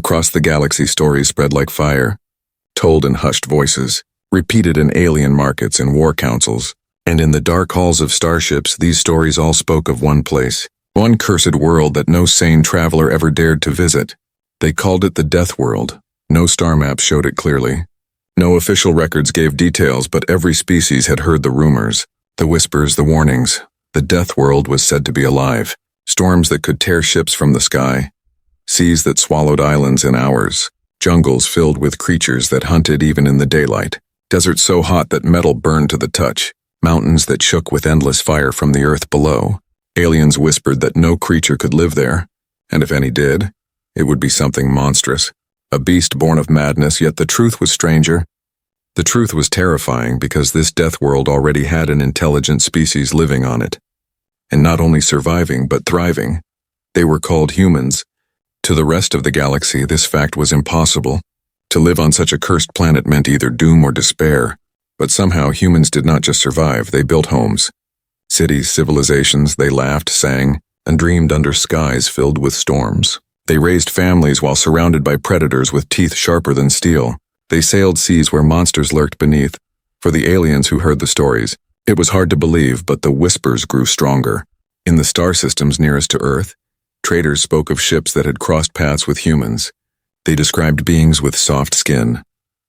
Across the galaxy, stories spread like fire, told in hushed voices, repeated in alien markets and war councils. And in the dark halls of starships, these stories all spoke of one place, one cursed world that no sane traveler ever dared to visit. They called it the Deathworld. No star map showed it clearly. No official records gave details, but every species had heard the rumors, the whispers, the warnings. The Deathworld was said to be alive. Storms that could tear ships from the sky. Seas that swallowed islands in hours. Jungles filled with creatures that hunted even in the daylight. Deserts so hot that metal burned to the touch. Mountains that shook with endless fire from the earth below. Aliens whispered that no creature could live there, and if any did, it would be something monstrous. A beast born of madness, yet the truth was stranger. The truth was terrifying because this death world already had an intelligent species living on it. And not only surviving, but thriving. They were called humans. To the rest of the galaxy, this fact was impossible. To live on such a cursed planet meant either doom or despair. But somehow humans did not just survive, they built homes. Cities, civilizations, they laughed, sang, and dreamed under skies filled with storms. They raised families while surrounded by predators with teeth sharper than steel. They sailed seas where monsters lurked beneath. For the aliens who heard the stories, it was hard to believe, but the whispers grew stronger. In the star systems nearest to Earth, traders spoke of ships that had crossed paths with humans. They described beings with soft skin,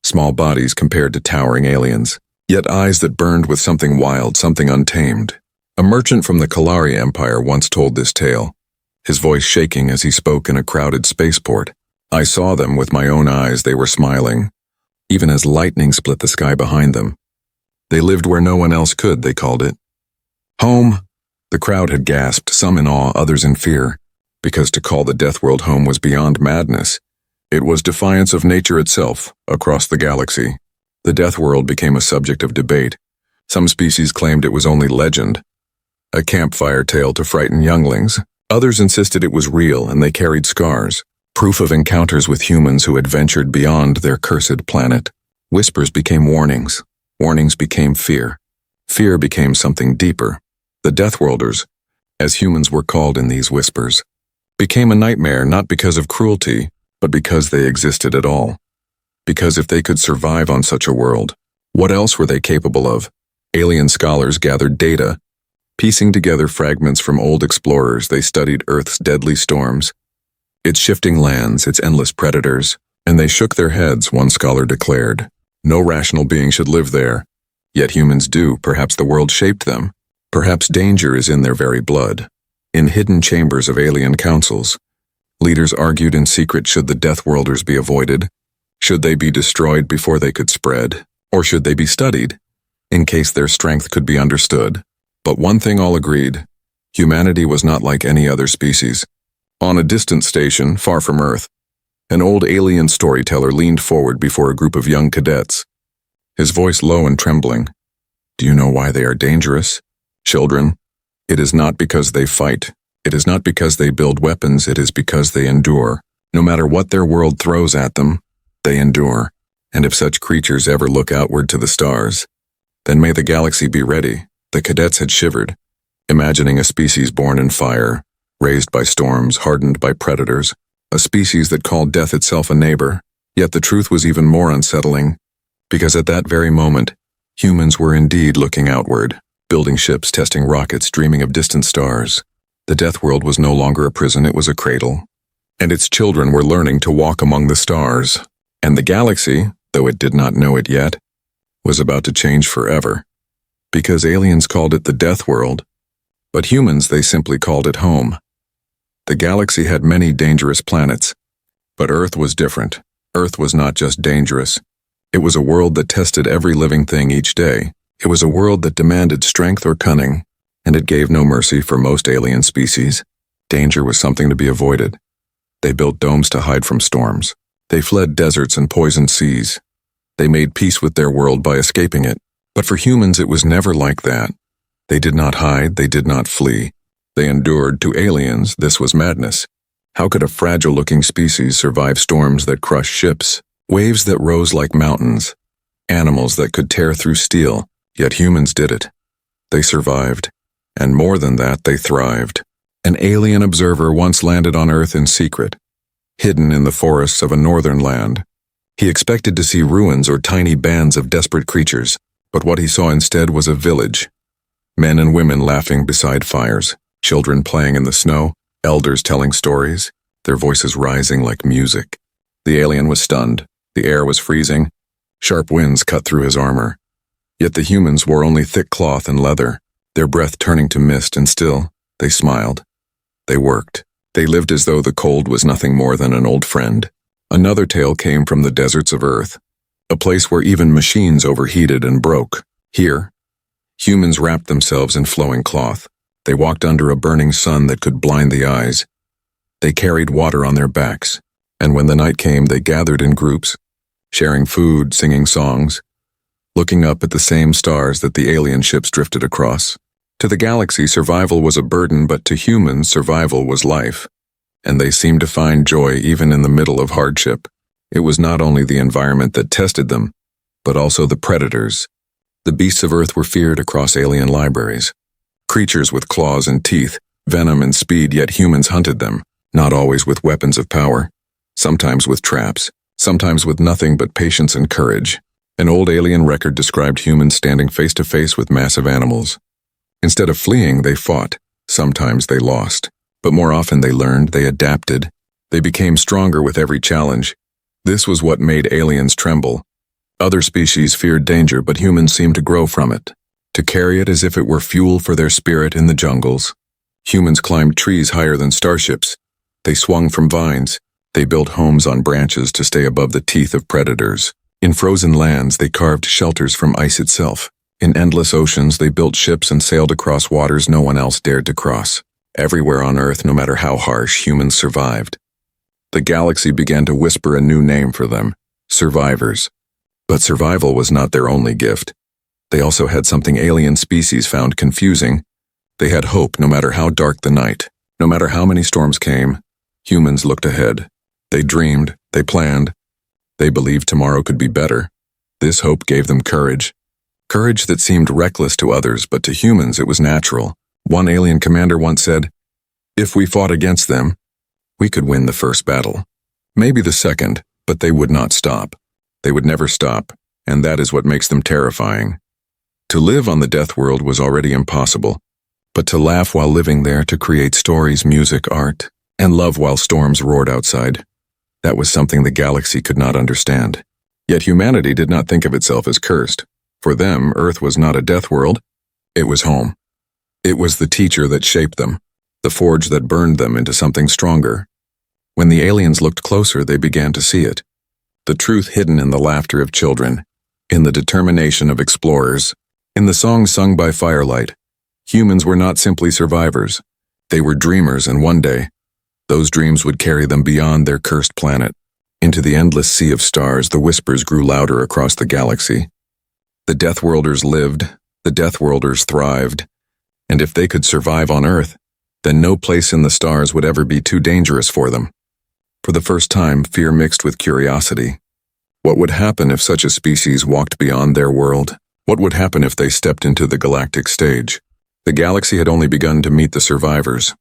small bodies compared to towering aliens, yet eyes that burned with something wild, something untamed. A merchant from the Kalari Empire once told this tale, his voice shaking as he spoke in a crowded spaceport. I saw them with my own eyes, they were smiling, even as lightning split the sky behind them. They lived where no one else could, they called it. Home! The crowd had gasped, some in awe, others in fear, because to call the Deathworld home was beyond madness. It was defiance of nature itself, across the galaxy. The Deathworld became a subject of debate. Some species claimed it was only legend, a campfire tale to frighten younglings. Others insisted it was real and they carried scars, proof of encounters with humans who had ventured beyond their cursed planet. Whispers became warnings. Warnings became fear. Fear became something deeper. The Deathworlders, as humans were called in these whispers, became a nightmare not because of cruelty, but because they existed at all. Because if they could survive on such a world, what else were they capable of? Alien scholars gathered data. Piecing together fragments from old explorers, they studied Earth's deadly storms, its shifting lands, its endless predators, and they shook their heads, one scholar declared. No rational being should live there. Yet humans do, perhaps the world shaped them. Perhaps danger is in their very blood. In hidden chambers of alien councils, leaders argued in secret, should the Deathworlders be avoided? Should they be destroyed before they could spread? Or should they be studied, in case their strength could be understood? But one thing all agreed, humanity was not like any other species. On a distant station, far from Earth, an old alien storyteller leaned forward before a group of young cadets, his voice low and trembling. Do you know why they are dangerous? Children, it is not because they fight. It is not because they build weapons. It is because they endure. No matter what their world throws at them, they endure. And if such creatures ever look outward to the stars, then may the galaxy be ready. The cadets had shivered, imagining a species born in fire, raised by storms, hardened by predators, a species that called death itself a neighbor. Yet the truth was even more unsettling, because at that very moment, humans were indeed looking outward, building ships, testing rockets, dreaming of distant stars. The Deathworld was no longer a prison, it was a cradle, and its children were learning to walk among the stars. And the galaxy, though it did not know it yet, was about to change forever. Because aliens called it the Deathworld, but humans, they simply called it home. The galaxy had many dangerous planets, but Earth was different. Earth was not just dangerous. It was a world that tested every living thing each day. It was a world that demanded strength or cunning, and it gave no mercy for most alien species. Danger was something to be avoided. They built domes to hide from storms. They fled deserts and poisoned seas. They made peace with their world by escaping it. But for humans, it was never like that. They did not hide, they did not flee. They endured. To aliens, this was madness. How could a fragile-looking species survive storms that crushed ships, waves that rose like mountains, animals that could tear through steel? Yet humans did it. They survived. And more than that, they thrived. An alien observer once landed on Earth in secret. hidden in the forests of a northern land. He expected to see ruins or tiny bands of desperate creatures, but what he saw instead was a village. Men and women laughing beside fires, children playing in the snow, elders telling stories, their voices rising like music. The alien was stunned. The air was freezing. Sharp winds cut through his armor. Yet the humans wore only thick cloth and leather, their breath turning to mist, and still, they smiled. They worked. They lived as though the cold was nothing more than an old friend. Another tale came from the deserts of Earth, a place where even machines overheated and broke. Here, humans wrapped themselves in flowing cloth. They walked under a burning sun that could blind the eyes. They carried water on their backs, and when the night came, they gathered in groups, sharing food, singing songs, looking up at the same stars that the alien ships drifted across. To the galaxy, survival was a burden, but to humans, survival was life, and they seemed to find joy even in the middle of hardship. It was not only the environment that tested them, but also the predators. The beasts of Earth were feared across alien libraries. Creatures with claws and teeth, venom and speed, yet humans hunted them, not always with weapons of power, sometimes with traps, sometimes with nothing but patience and courage. An old alien record described humans standing face to face with massive animals. Instead of fleeing, they fought. Sometimes they lost. But more often they learned, they adapted. They became stronger with every challenge. This was what made aliens tremble. Other species feared danger, but humans seemed to grow from it, to carry it as if it were fuel for their spirit in the jungles. Humans climbed trees higher than starships. They swung from vines. They built homes on branches to stay above the teeth of predators. In frozen lands, they carved shelters from ice itself. In endless oceans, they built ships and sailed across waters no one else dared to cross. Everywhere on Earth, no matter how harsh, humans survived. The galaxy began to whisper a new name for them: survivors. But survival was not their only gift. They also had something alien species found confusing. They had hope no matter how dark the night. No matter how many storms came, humans looked ahead. They dreamed, they planned. They believed tomorrow could be better. This hope gave them courage. Courage that seemed reckless to others, but to humans it was natural. One alien commander once said, "If we fought against them, we could win the first battle. Maybe the second, but they would not stop. They would never stop, and that is what makes them terrifying." To live on the Deathworld was already impossible, but to laugh while living there, to create stories, music, art, and love while storms roared outside, that was something the galaxy could not understand. Yet humanity did not think of itself as cursed. For them, Earth was not a death world. It was home. It was the teacher that shaped them, the forge that burned them into something stronger. When the aliens looked closer, they began to see it. The truth hidden in the laughter of children, in the determination of explorers, in the songs sung by firelight. Humans were not simply survivors. They were dreamers, and one day, those dreams would carry them beyond their cursed planet. Into the endless sea of stars, the whispers grew louder across the galaxy. The Deathworlders lived, the Deathworlders thrived, and if they could survive on Earth, then no place in the stars would ever be too dangerous for them. For the first time, fear mixed with curiosity. What would happen if such a species walked beyond their world? What would happen if they stepped into the galactic stage? The galaxy had only begun to meet the survivors,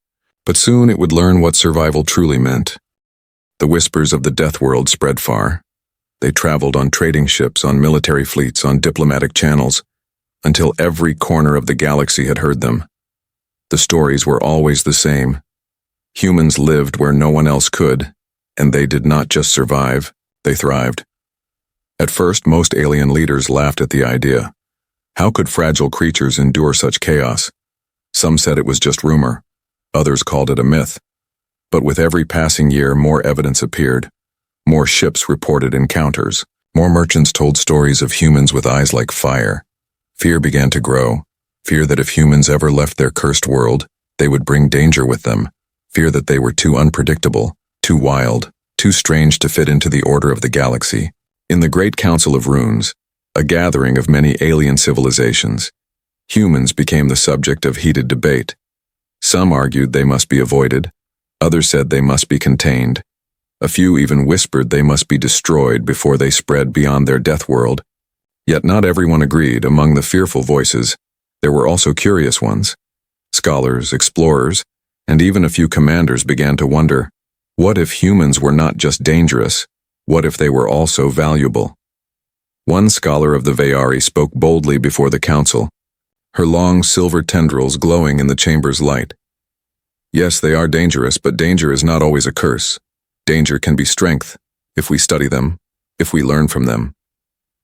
but soon it would learn what survival truly meant. The whispers of the Deathworld spread far. They traveled on trading ships, on military fleets, on diplomatic channels, until every corner of the galaxy had heard them. The stories were always the same. Humans lived where no one else could, and they did not just survive, they thrived. At first, most alien leaders laughed at the idea. How could fragile creatures endure such chaos? Some said it was just rumor. Others called it a myth. But with every passing year, more evidence appeared. More ships reported encounters. More merchants told stories of humans with eyes like fire. Fear began to grow. Fear that if humans ever left their cursed world, they would bring danger with them. Fear that they were too unpredictable, too wild, too strange to fit into the order of the galaxy. In the Great Council of Runes, a gathering of many alien civilizations, humans became the subject of heated debate. Some argued they must be avoided. Others said they must be contained. A few even whispered they must be destroyed before they spread beyond their death world. Yet not everyone agreed. Among the fearful voices, there were also curious ones. Scholars, explorers, and even a few commanders began to wonder, What if humans were not just dangerous? What if they were also valuable? One scholar of the Vayari spoke boldly before the council, her long silver tendrils glowing in the chamber's light. Yes, they are dangerous, but danger is not always a curse. Danger can be strength, if we study them, if we learn from them.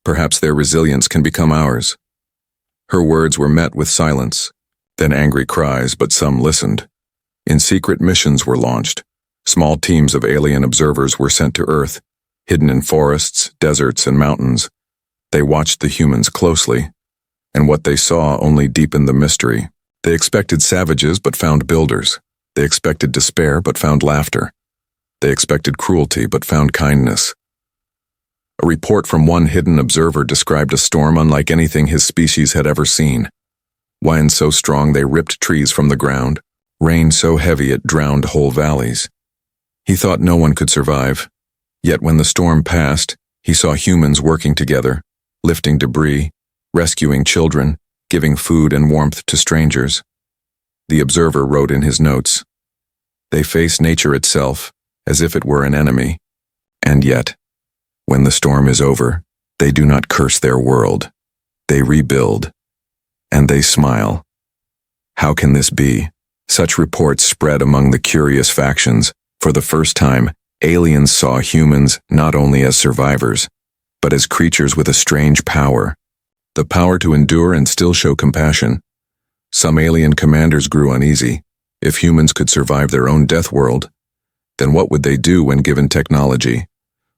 Perhaps their resilience can become ours. Her words were met with silence, then angry cries, but some listened. In secret missions were launched. Small teams of alien observers were sent to Earth, hidden in forests, deserts, and mountains. They watched the humans closely, and what they saw only deepened the mystery. They expected savages but found builders. They expected despair but found laughter. They expected cruelty but found kindness. A report from one hidden observer described a storm unlike anything his species had ever seen. Winds so strong they ripped trees from the ground, rain so heavy it drowned whole valleys. He thought no one could survive, yet when the storm passed, he saw humans working together, lifting debris, rescuing children, giving food and warmth to strangers. The observer wrote in his notes, "They face nature itself, as if it were an enemy, and yet, when the storm is over, they do not curse their world. They rebuild, and they smile." How can this be? Such reports spread among the curious factions. For the first time, aliens saw humans not only as survivors, but as creatures with a strange power. The power to endure and still show compassion. Some alien commanders grew uneasy. If humans could survive their own death world, then what would they do when given technology?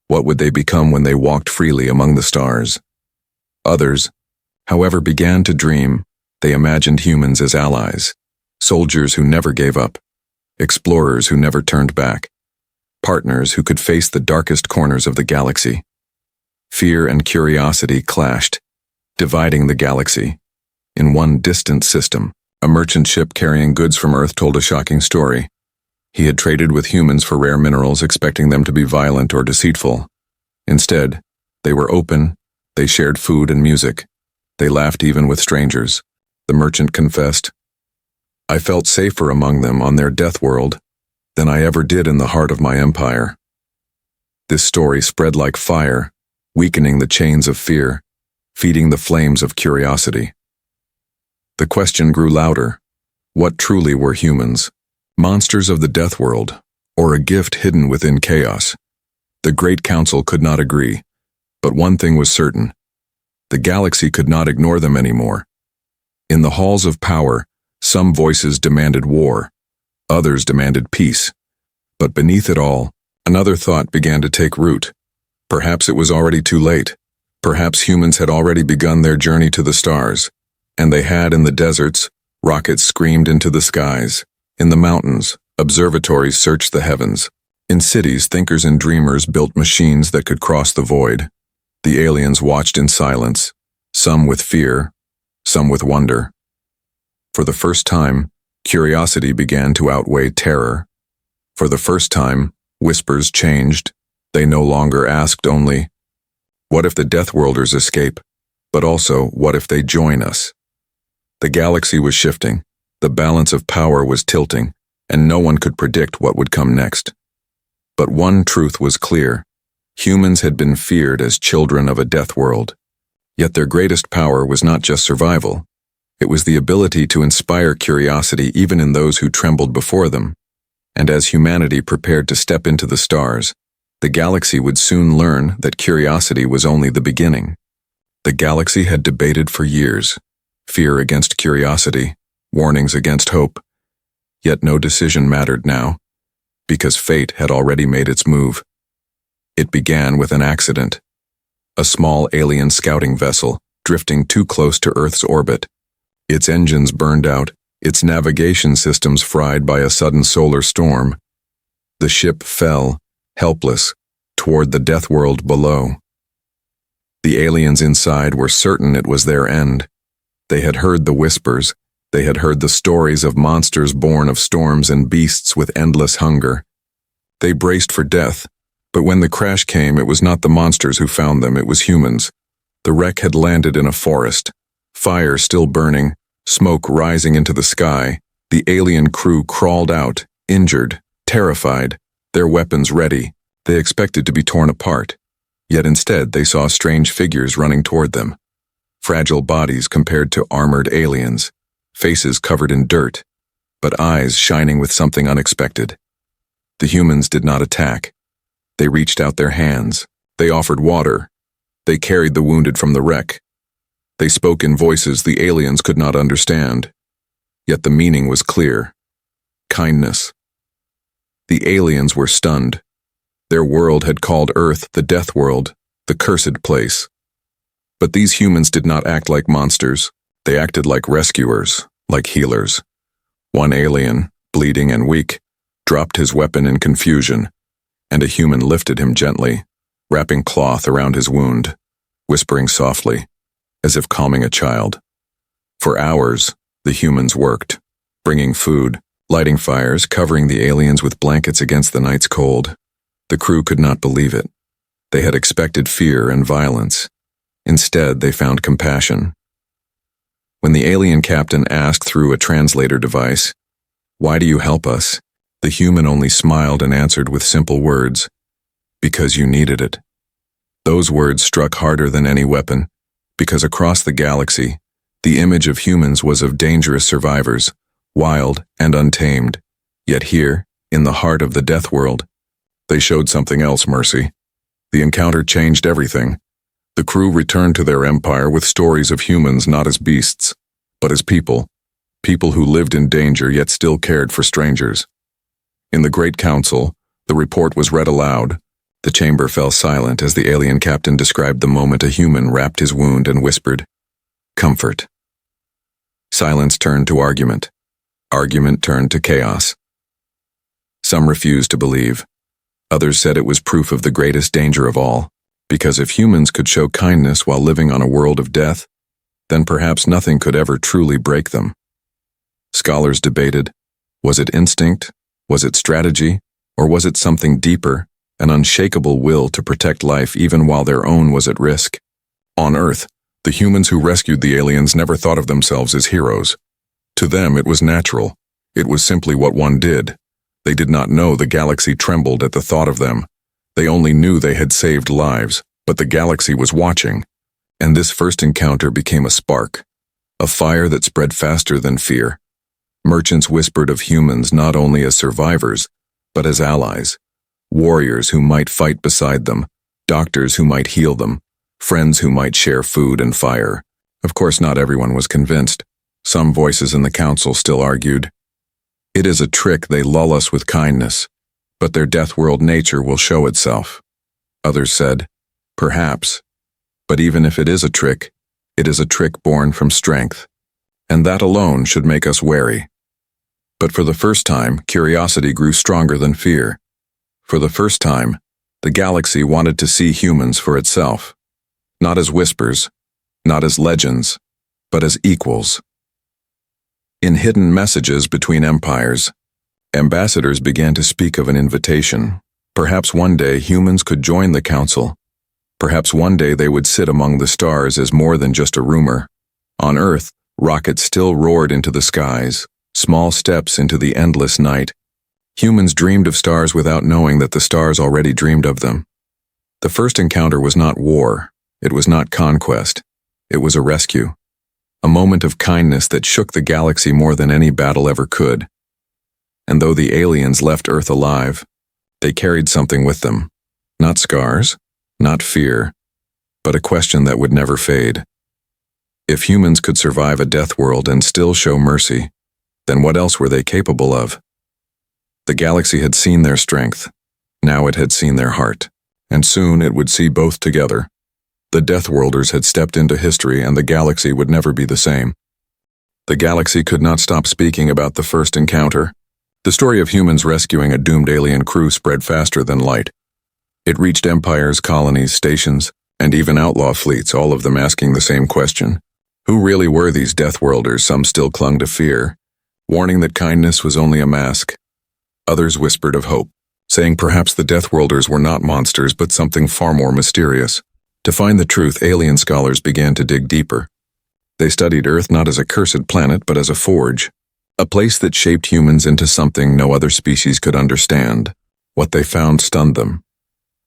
What would they become when they walked freely among the stars? Others, however, began to dream. They imagined humans as allies, soldiers who never gave up, explorers who never turned back, partners who could face the darkest corners of the galaxy. Fear and curiosity clashed, dividing the galaxy. In one distant system, a merchant ship carrying goods from Earth told a shocking story. He had traded with humans for rare minerals, expecting them to be violent or deceitful. Instead, they were open, they shared food and music. They laughed even with strangers. The merchant confessed, "I felt safer among them on their death world than I ever did in the heart of my empire." This story spread like fire, weakening the chains of fear, feeding the flames of curiosity. The question grew louder. What truly were humans? Monsters of the death world, or a gift hidden within chaos? The Great Council could not agree, but one thing was certain. The galaxy could not ignore them anymore. In the halls of power, some voices demanded war, others demanded peace. But beneath it all, another thought began to take root. Perhaps it was already too late. Perhaps humans had already begun their journey to the stars, and they had in the deserts, rockets screamed into the skies. In the mountains, observatories searched the heavens. In cities, thinkers and dreamers built machines that could cross the void. The aliens watched in silence, some with fear, some with wonder. For the first time, curiosity began to outweigh terror. For the first time, whispers changed. They no longer asked only, "What if the Deathworlders escape?" but also, "What if they join us?" The galaxy was shifting, the balance of power was tilting, and no one could predict what would come next. But one truth was clear. Humans had been feared as children of a death world. Yet their greatest power was not just survival. It was the ability to inspire curiosity even in those who trembled before them. And as humanity prepared to step into the stars, the galaxy would soon learn that curiosity was only the beginning. The galaxy had debated for years, fear against curiosity, warnings against hope. Yet no decision mattered now, because fate had already made its move. It began with an accident. A small alien scouting vessel, drifting too close to Earth's orbit. Its engines burned out, its navigation systems fried by a sudden solar storm. The ship fell, helpless, toward the death world below. The aliens inside were certain it was their end. They had heard the whispers. They had heard the stories of monsters born of storms and beasts with endless hunger. They braced for death, but when the crash came, it was not the monsters who found them, it was humans. The wreck had landed in a forest, fire still burning, smoke rising into the sky. The alien crew crawled out, injured, terrified, Their weapons ready, they expected to be torn apart. Yet instead they saw strange figures running toward them. Fragile bodies compared to armored aliens, faces covered in dirt, but eyes shining with something unexpected. The humans did not attack. They reached out their hands. They offered water. They carried the wounded from the wreck. They spoke in voices the aliens could not understand. Yet the meaning was clear. Kindness. The aliens were stunned. Their world had called Earth the Deathworld, the cursed place. But these humans did not act like monsters. They acted like rescuers, like healers. One alien, bleeding and weak, dropped his weapon in confusion, and a human lifted him gently, wrapping cloth around his wound, whispering softly, as if calming a child. For hours, the humans worked, bringing food, lighting fires, covering the aliens with blankets against the night's cold. The crew could not believe it. They had expected fear and violence. Instead, they found compassion. When the alien captain asked through a translator device, "Why do you help us?" the human only smiled and answered with simple words, "Because you needed it." Those words struck harder than any weapon, because across the galaxy, the image of humans was of dangerous survivors, wild and untamed. Yet here, in the heart of the Deathworld, they showed something else, Mercy. The encounter changed everything. The crew returned to their empire with stories of humans not as beasts, but as people. People who lived in danger yet still cared for strangers. In the Great Council, the report was read aloud. The chamber fell silent as the alien captain described the moment a human wrapped his wound and whispered, "Comfort." Silence turned to argument. Argument turned to chaos. Some refused to believe. Others said it was proof of the greatest danger of all, because if humans could show kindness while living on a world of death, then perhaps nothing could ever truly break them. Scholars debated, was it instinct, was it strategy, or was it something deeper, an unshakable will to protect life even while their own was at risk? On Earth, the humans who rescued the aliens never thought of themselves as heroes. To them it was natural. It was simply what one did. They did not know the galaxy trembled at the thought of them. They only knew they had saved lives, but the galaxy was watching. And this first encounter became a spark, a fire that spread faster than fear. Merchants whispered of humans not only as survivors, but as allies. Warriors who might fight beside them, doctors who might heal them, friends who might share food and fire. Of course, not everyone was convinced. Some voices in the council still argued, "It is a trick, they lull us with kindness, but their Deathworld nature will show itself." Others said, "Perhaps, but even if it is a trick born from strength, and that alone should make us wary." But for the first time, curiosity grew stronger than fear. For the first time, the galaxy wanted to see humans for itself, not as whispers, not as legends, but as equals. In hidden messages between empires, ambassadors began to speak of an invitation. Perhaps one day humans could join the council. Perhaps one day they would sit among the stars as more than just a rumor. On Earth, rockets still roared into the skies, small steps into the endless night. Humans dreamed of stars without knowing that the stars already dreamed of them. The first encounter was not war. It was not conquest. It was a rescue. A moment of kindness that shook the galaxy more than any battle ever could. And though the aliens left Earth alive, they carried something with them. Not scars, not fear, but a question that would never fade. If humans could survive a death world and still show mercy, then what else were they capable of? The galaxy had seen their strength. Now it had seen their heart. And soon it would see both together. The Deathworlders had stepped into history and the galaxy would never be the same. The galaxy could not stop speaking about the first encounter. The story of humans rescuing a doomed alien crew spread faster than light. It reached empires, colonies, stations, and even outlaw fleets, all of them asking the same question. Who really were these Deathworlders? Some still clung to fear, warning that kindness was only a mask. Others whispered of hope, saying perhaps the Deathworlders were not monsters but something far more mysterious. To find the truth, alien scholars began to dig deeper. They studied Earth not as a cursed planet but as a forge, a place that shaped humans into something no other species could understand. What they found stunned them.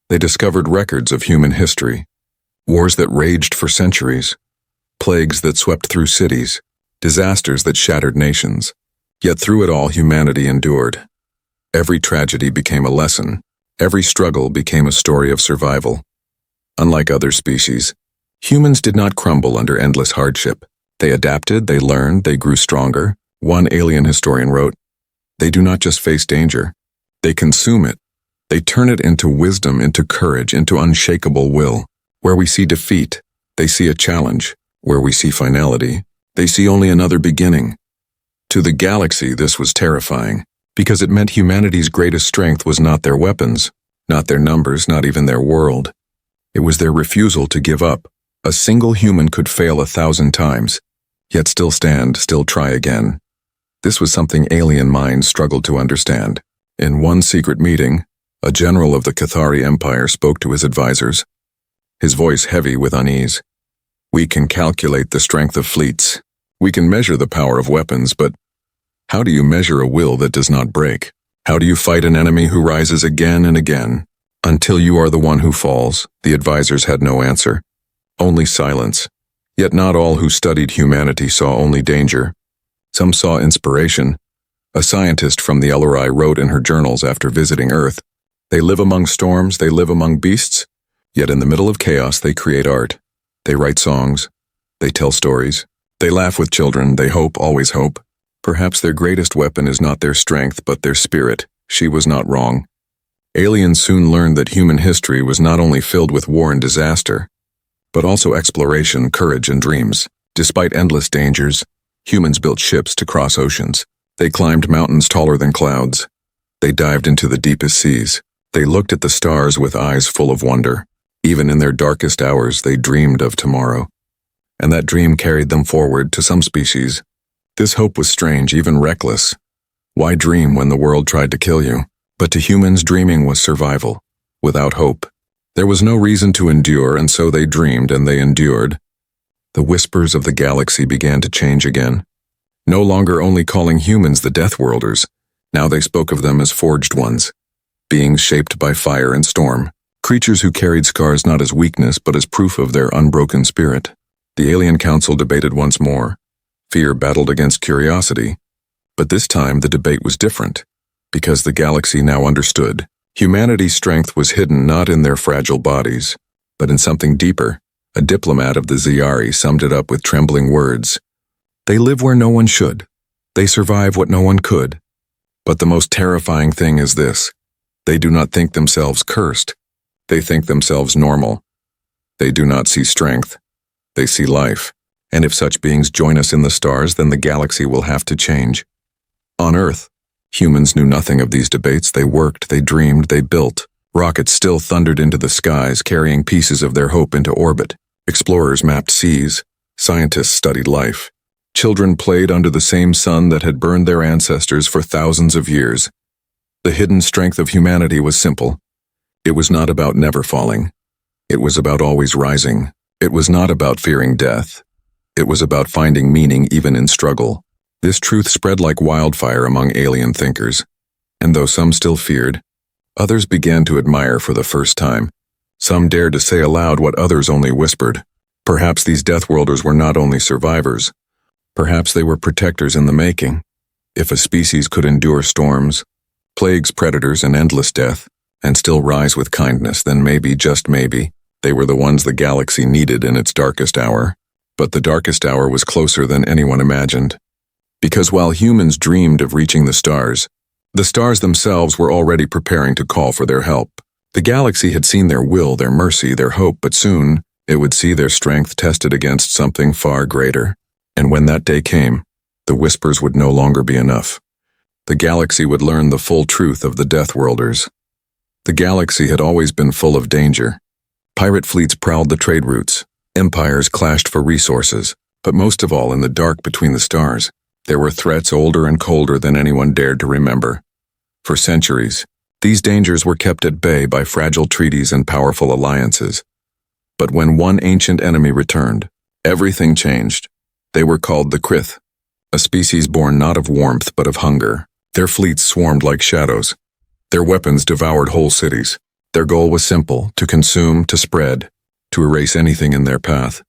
They discovered records of human history, wars that raged for centuries, plagues that swept through cities, disasters that shattered nations. Yet through it all, humanity endured. Every tragedy became a lesson. Every struggle became a story of survival. Unlike other species, humans did not crumble under endless hardship. They adapted, they learned, they grew stronger. One alien historian wrote, "They do not just face danger, they consume it. They turn it into wisdom, into courage, into unshakable will. Where we see defeat, they see a challenge. Where we see finality, they see only another beginning." To the galaxy, this was terrifying, because it meant humanity's greatest strength was not their weapons, not their numbers, not even their world. It was their refusal to give up. A single human could fail 1,000 times, yet still stand, still try again. This was something alien minds struggled to understand. In one secret meeting, a general of the Cathari Empire spoke to his advisors, his voice heavy with unease. "We can calculate the strength of fleets. We can measure the power of weapons, but how do you measure a will that does not break? How do you fight an enemy who rises again and again? Until you are the one who falls." The advisors had no answer, only silence. Yet not all who studied humanity saw only danger. Some saw inspiration. A scientist from the LRI wrote in her journals after visiting Earth, "They live among storms, they live among beasts, yet in the middle of chaos they create art. They write songs, they tell stories, they laugh with children, they hope, always hope. Perhaps their greatest weapon is not their strength, but their spirit." She was not wrong. Aliens soon learned that human history was not only filled with war and disaster, but also exploration, courage, and dreams. Despite endless dangers, humans built ships to cross oceans. They climbed mountains taller than clouds. They dived into the deepest seas. They looked at the stars with eyes full of wonder. Even in their darkest hours, they dreamed of tomorrow. And that dream carried them forward. To some species, this hope was strange, even reckless. Why dream when the world tried to kill you? But to humans, dreaming was survival. Without hope, there was no reason to endure, and so they dreamed and they endured. The whispers of the galaxy began to change again. No longer only calling humans the Deathworlders, now they spoke of them as forged ones, beings shaped by fire and storm, creatures who carried scars not as weakness but as proof of their unbroken spirit. The Alien Council debated once more. Fear battled against curiosity. But this time the debate was different, because the galaxy now understood. Humanity's strength was hidden not in their fragile bodies, but in something deeper. A diplomat of the Zyari summed it up with trembling words. "They live where no one should. They survive what no one could. But the most terrifying thing is this. They do not think themselves cursed. They think themselves normal. They do not see strength. They see life. And if such beings join us in the stars, then the galaxy will have to change." On Earth, humans knew nothing of these debates. They worked, they dreamed, they built. Rockets still thundered into the skies, carrying pieces of their hope into orbit. Explorers mapped seas. Scientists studied life. Children played under the same sun that had burned their ancestors for thousands of years. The hidden strength of humanity was simple. It was not about never falling. It was about always rising. It was not about fearing death. It was about finding meaning even in struggle. This truth spread like wildfire among alien thinkers. And though some still feared, others began to admire for the first time. Some dared to say aloud what others only whispered. Perhaps these Deathworlders were not only survivors. Perhaps they were protectors in the making. If a species could endure storms, plagues, predators, and endless death, and still rise with kindness, then maybe, just maybe, they were the ones the galaxy needed in its darkest hour. But the darkest hour was closer than anyone imagined. Because while humans dreamed of reaching the stars themselves were already preparing to call for their help. The galaxy had seen their will, their mercy, their hope, but soon it would see their strength tested against something far greater. And when that day came, the whispers would no longer be enough. The galaxy would learn the full truth of the Deathworlders. The galaxy had always been full of danger. Pirate fleets prowled the trade routes. Empires clashed for resources. But most of all, in the dark between the stars, there were threats older and colder than anyone dared to remember. For centuries, these dangers were kept at bay by fragile treaties and powerful alliances. But when one ancient enemy returned, everything changed. They were called the Krith, a species born not of warmth but of hunger. Their fleets swarmed like shadows. Their weapons devoured whole cities. Their goal was simple: to consume, to spread, to erase anything in their path.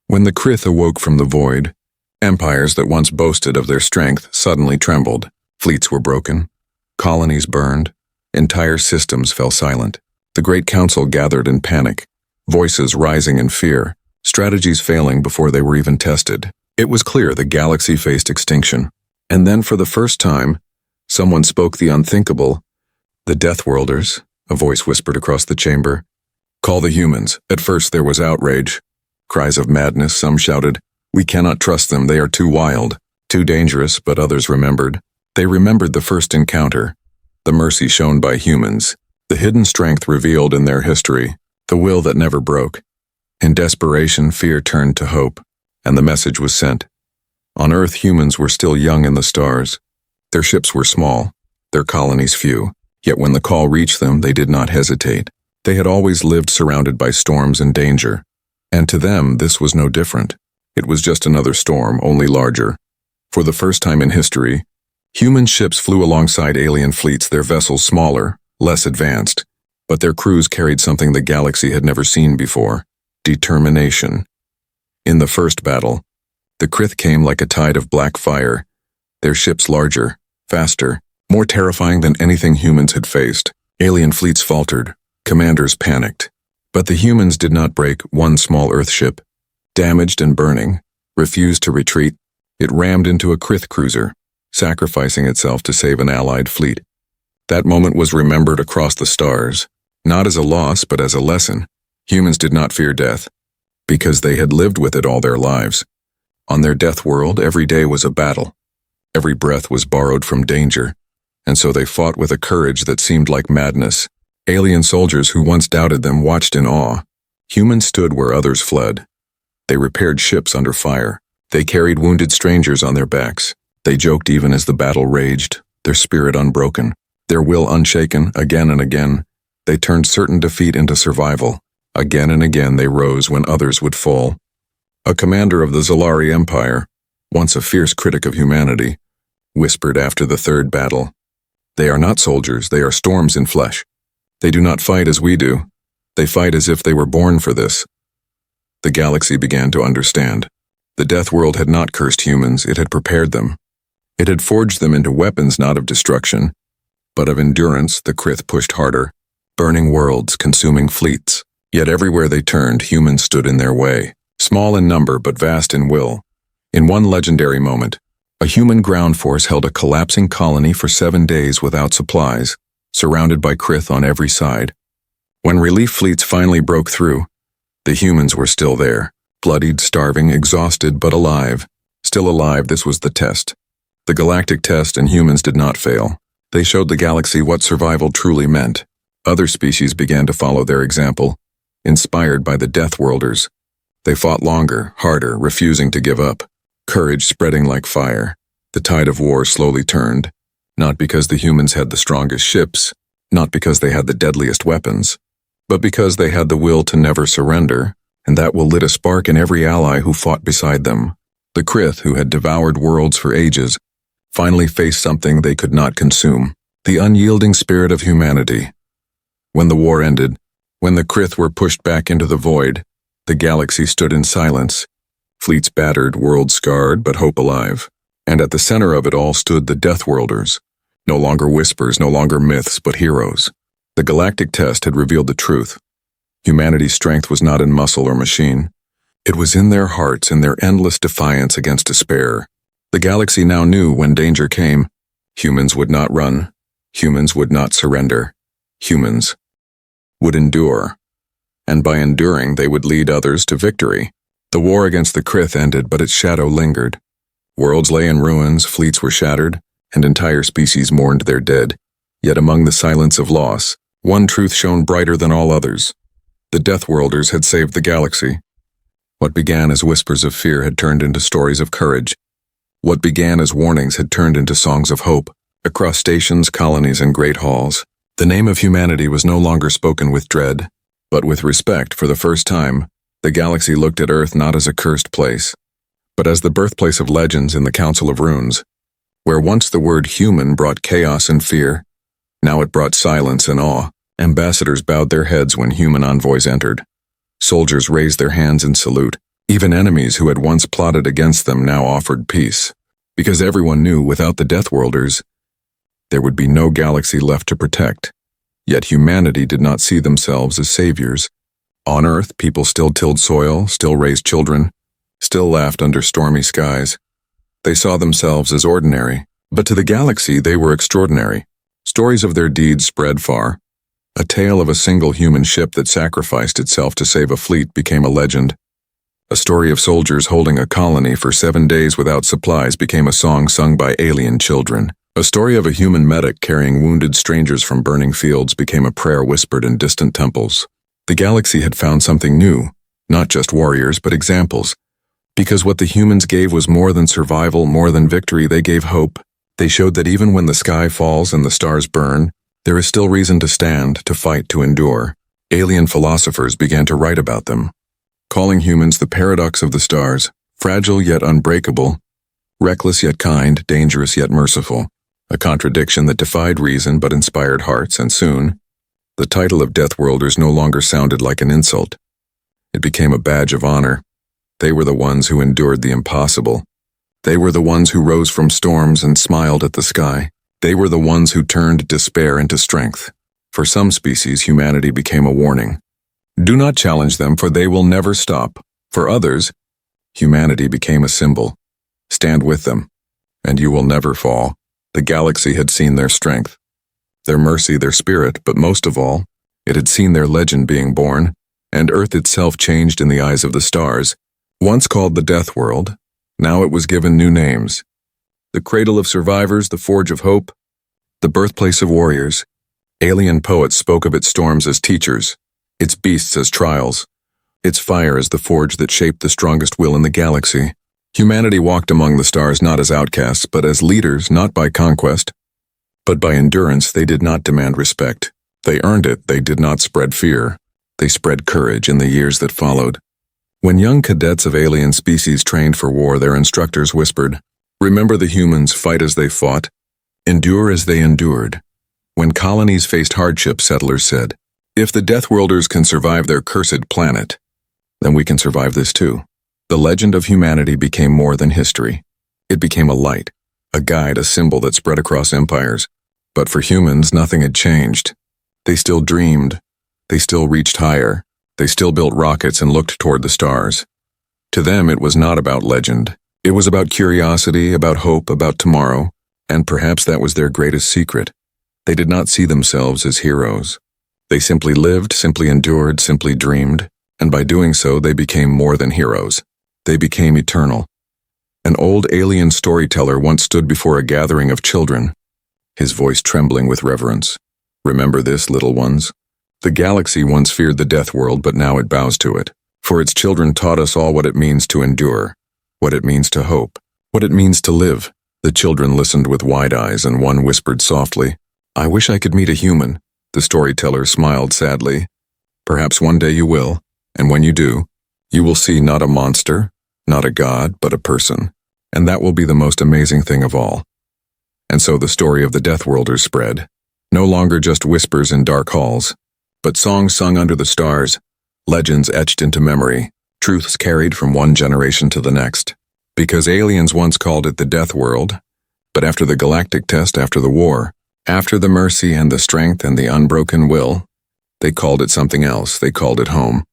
When the Krith awoke from the void, empires that once boasted of their strength suddenly trembled. Fleets were broken. Colonies burned. Entire systems fell silent. The Great Council gathered in panic, voices rising in fear, strategies failing before they were even tested. It was clear the galaxy faced extinction. And then, for the first time, someone spoke the unthinkable. "The Deathworlders," a voice whispered across the chamber. "Call the humans." At first there was outrage. Cries of madness. Some shouted, "We cannot trust them, they are too wild, too dangerous," but others remembered. They remembered the first encounter, the mercy shown by humans, the hidden strength revealed in their history, the will that never broke. In desperation, fear turned to hope, and the message was sent. On Earth, humans were still young in the stars. Their ships were small, their colonies few, yet when the call reached them, they did not hesitate. They had always lived surrounded by storms and danger, and to them this was no different. It was just another storm, only larger. For the first time in history, human ships flew alongside alien fleets, their vessels smaller, less advanced, but their crews carried something the galaxy had never seen before: determination. In the first battle, the Krith came like a tide of black fire, their ships larger, faster, more terrifying than anything humans had faced. Alien fleets faltered, commanders panicked, but the humans did not break. One small Earth ship, damaged and burning, refused to retreat. It rammed into a Krith cruiser, sacrificing itself to save an allied fleet. That moment was remembered across the stars, not as a loss but as a lesson. Humans did not fear death, because they had lived with it all their lives. On their death world, every day was a battle. Every breath was borrowed from danger, and so they fought with a courage that seemed like madness. Alien soldiers who once doubted them watched in awe. Humans stood where others fled. They repaired ships under fire. They carried wounded strangers on their backs. They joked even as the battle raged, their spirit unbroken, their will unshaken. Again and again, they turned certain defeat into survival. Again and again they rose when others would fall. A commander of the Zalari Empire, once a fierce critic of humanity, whispered after the third battle, "They are not soldiers, they are storms in flesh. They do not fight as we do. They fight as if they were born for this." The galaxy began to understand. The death world had not cursed humans, it had prepared them. It had forged them into weapons not of destruction, but of endurance. The Krith pushed harder, burning worlds, consuming fleets. Yet everywhere they turned, humans stood in their way, small in number but vast in will. In one legendary moment, a human ground force held a collapsing colony for 7 days without supplies, surrounded by Krith on every side. When relief fleets finally broke through, the humans were still there, bloodied, starving, exhausted, but alive. Still alive, this was the test. The galactic test, and humans did not fail. They showed the galaxy what survival truly meant. Other species began to follow their example, inspired by the Deathworlders. They fought longer, harder, refusing to give up, courage spreading like fire. The tide of war slowly turned, not because the humans had the strongest ships, not because they had the deadliest weapons, but because they had the will to never surrender, and that will lit a spark in every ally who fought beside them. The Krith, who had devoured worlds for ages, finally faced something they could not consume: the unyielding spirit of humanity. When the war ended, when the Krith were pushed back into the void, the galaxy stood in silence, fleets battered, worlds scarred, but hope alive. And at the center of it all stood the Deathworlders, no longer whispers, no longer myths, but heroes. The galactic test had revealed the truth. Humanity's strength was not in muscle or machine. It was in their hearts, in their endless defiance against despair. The galaxy now knew when danger came, humans would not run, humans would not surrender, humans would endure. And by enduring, they would lead others to victory. The war against the Krith ended, but its shadow lingered. Worlds lay in ruins, fleets were shattered, and entire species mourned their dead. Yet among the silence of loss, one truth shone brighter than all others. The Deathworlders had saved the galaxy. What began as whispers of fear had turned into stories of courage. What began as warnings had turned into songs of hope. Across stations, colonies, and great halls, the name of humanity was no longer spoken with dread, but with respect. For the first time, the galaxy looked at Earth not as a cursed place, but as the birthplace of legends in the Council of Runes. Where once the word human brought chaos and fear, Now it brought silence and awe. Ambassadors bowed their heads when human envoys entered. Soldiers raised their hands in salute. Even enemies who had once plotted against them now offered peace. Because everyone knew without the Deathworlders, there would be no galaxy left to protect. Yet humanity did not see themselves as saviors. On Earth, people still tilled soil, still raised children, still laughed under stormy skies. They saw themselves as ordinary, but to the galaxy they were extraordinary. Stories of their deeds spread far. A tale of a single human ship that sacrificed itself to save a fleet became a legend. A story of soldiers holding a colony for 7 days without supplies became a song sung by alien children. A story of a human medic carrying wounded strangers from burning fields became a prayer whispered in distant temples. The galaxy had found something new, not just warriors, but examples. Because what the humans gave was more than survival, more than victory. They gave hope. They showed that even when the sky falls and the stars burn, there is still reason to stand, to fight, to endure. Alien philosophers began to write about them, calling humans the paradox of the stars, fragile yet unbreakable, reckless yet kind, dangerous yet merciful. A contradiction that defied reason but inspired hearts, and soon, the title of Deathworlders no longer sounded like an insult. It became a badge of honor. They were the ones who endured the impossible. They were the ones who rose from storms and smiled at the sky. They were the ones who turned despair into strength. For some species, humanity became a warning. Do not challenge them, for they will never stop. For others, humanity became a symbol. Stand with them, and you will never fall. The galaxy had seen their strength, their mercy, their spirit, but most of all, it had seen their legend being born, and Earth itself changed in the eyes of the stars. Once called the Deathworld, now it was given new names. The cradle of survivors, the forge of hope, the birthplace of warriors. Alien poets spoke of its storms as teachers, its beasts as trials, its fire as the forge that shaped the strongest will in the galaxy. Humanity walked among the stars not as outcasts, but as leaders, not by conquest, but by endurance. They did not demand respect. They earned it. They did not spread fear. They spread courage in the years that followed. When young cadets of alien species trained for war, their instructors whispered, "Remember the humans, fight as they fought, endure as they endured." When colonies faced hardship, settlers said, "If the Deathworlders can survive their cursed planet, then we can survive this too." The legend of humanity became more than history. It became a light, a guide, a symbol that spread across empires. But for humans, nothing had changed. They still dreamed. They still reached higher. They still built rockets and looked toward the stars. To them, it was not about legend. It was about curiosity, about hope, about tomorrow, and perhaps that was their greatest secret. They did not see themselves as heroes. They simply lived, simply endured, simply dreamed, and by doing so, they became more than heroes. They became eternal. An old alien storyteller once stood before a gathering of children, his voice trembling with reverence. "Remember this, little ones. The galaxy once feared the Deathworld, but now it bows to it. For its children taught us all what it means to endure, what it means to hope, what it means to live." The children listened with wide eyes, and one whispered softly, "I wish I could meet a human." The storyteller smiled sadly. "Perhaps one day you will, and when you do, you will see not a monster, not a god, but a person. And that will be the most amazing thing of all." And so the story of the Deathworlders spread, no longer just whispers in dark halls, but songs sung under the stars, legends etched into memory, truths carried from one generation to the next. Because aliens once called it the Deathworld, but after the galactic test, after the war, after the mercy and the strength and the unbroken will, they called it something else. They called it home.